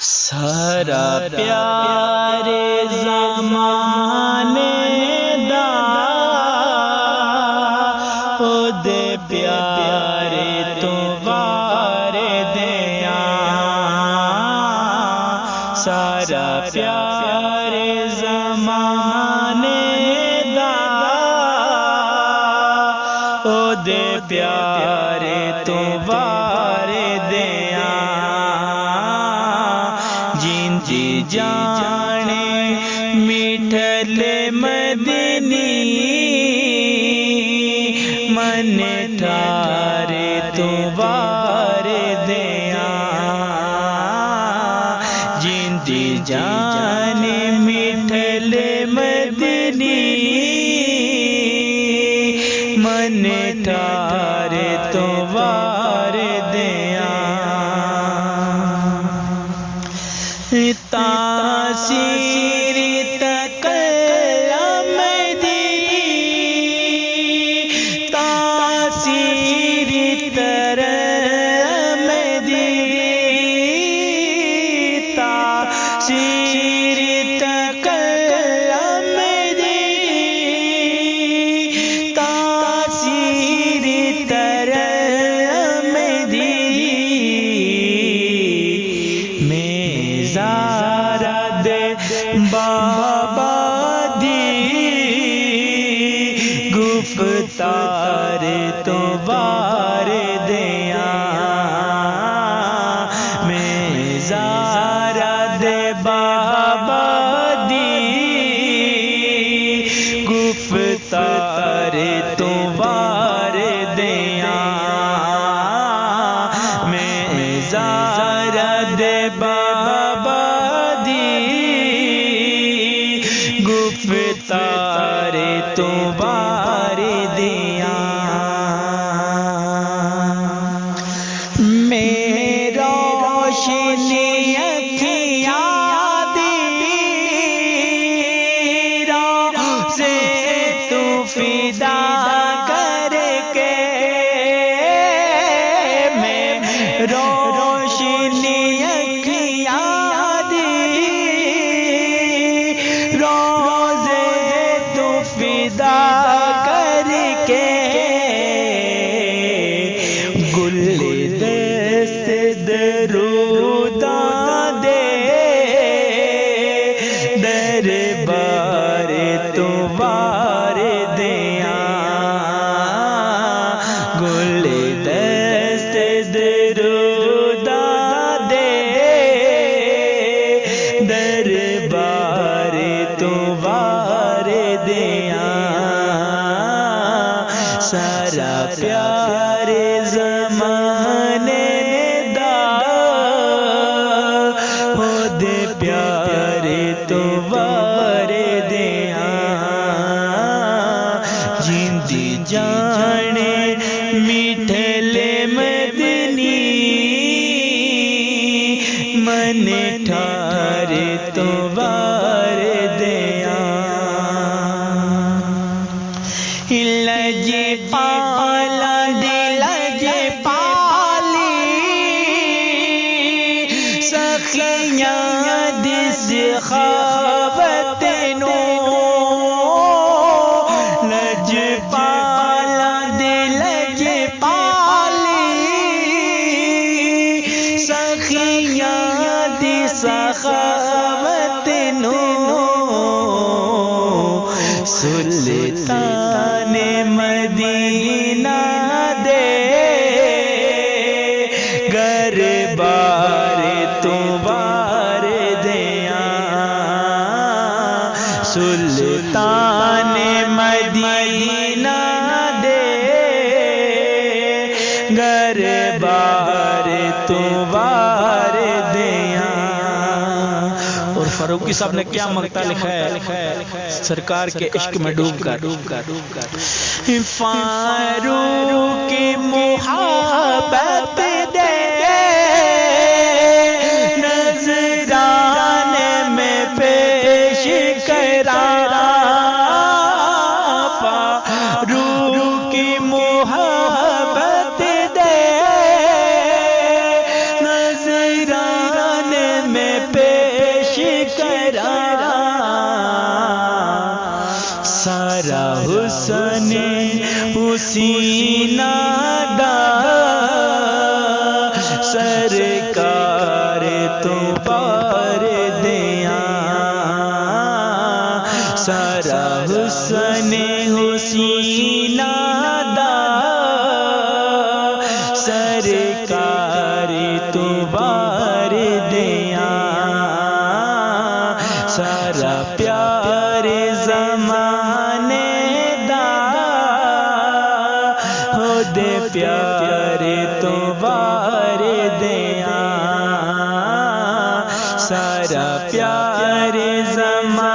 سارا پیارے زمانے دا او دے پیارے تو بارے دیاں، سارا پیارے زمانے دا او دے پیارے تو بارے دیاں، جی جانے میٹھلے مدنی من ٹھارے تو بار دیاں، جی جانے میٹھلے مدنی من ٹھارے تو بار دیاں، تاثیر تکلم دی، تاثیر ترم دی، تاثیر تکلم دی، تاثیر ترم دی، بابا دی گفتار تو بار دیاں، میں زارا دے بابا دی گفتار تو بار دیاں، میں زارا دے بابا گفتار تو بار دیاں، میرا روشنی اکھیاں دی روزے تو فدا کر کے، میں روشنی اکھیاں دی فدا کر کے، گل دست دروداں دے دربار تو بار دیاں، گل دست دروداں دے دربار تو بار دیاں، سارا پیارے زمانے دا او دے پیارے تو بار دیاں، جیندی جانے میٹھلے مدنی من ٹھارے تو بار دیاں، لج پالا دی لج پالی سخیاں دی سخاوت نو، لج پالا دی لج پالی سخیاں دی سخاوت نو، سلطان مدینہ دے گھر بار تو بار دیاں، سلطان مدینہ دے گھر بار تو بار دیاں، اور فاروقی صاحب نے کیا مقطع لکھا ہے، سرکار کے عشق میں ڈوب کر، فاروق کی محبت دے نظرانے میں پیش کرا، فاروق کی محبت دے نظرانے میں حسن حسین دا سرکار تو بار دیاں سارا حسن حسین دا سرکار تو بار دیاں سارا پیار زمانے دا ہو دے پیار تو بار دیاں سارا پیار زمانے